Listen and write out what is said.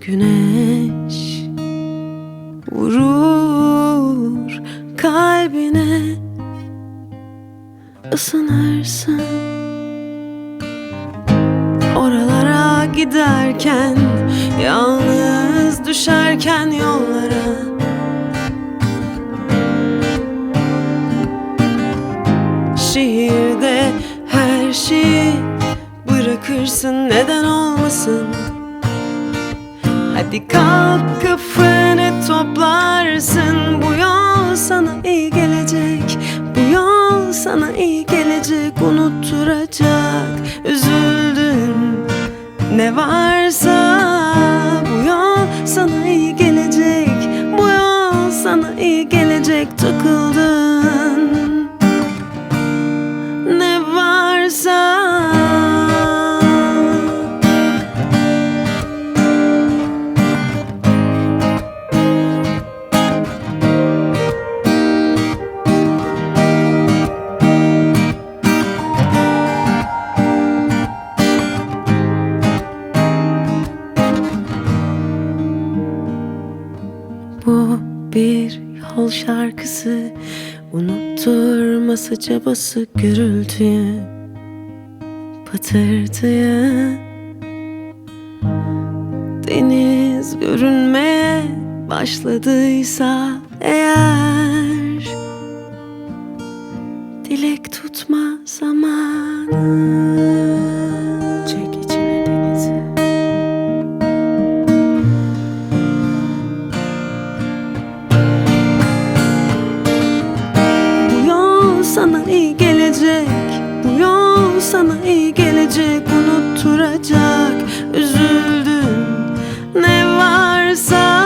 Güneş vurur kalbine, ısınırsın. Oralara giderken, yalnız düşerken yollara, şiirde her şeyi bırakırsın, neden olmasın? Hadi kalk, kafanı toplarsın. Bu yol sana iyi gelecek, bu yol sana iyi gelecek. Unutturacak üzüldün ne varsa. Bu yol sana iyi gelecek, bu yol sana iyi gelecek. Takıldın ne varsa. Bu bir yol şarkısı, unutturması çabası, gürültüyü, patırtıyı. Deniz görünmeye başladıysa eğer, dilek tutma zamanı. Çek içine denizi. Sana iyi gelecek, bu yol sana iyi gelecek. Unutturacak üzüldün ne varsa.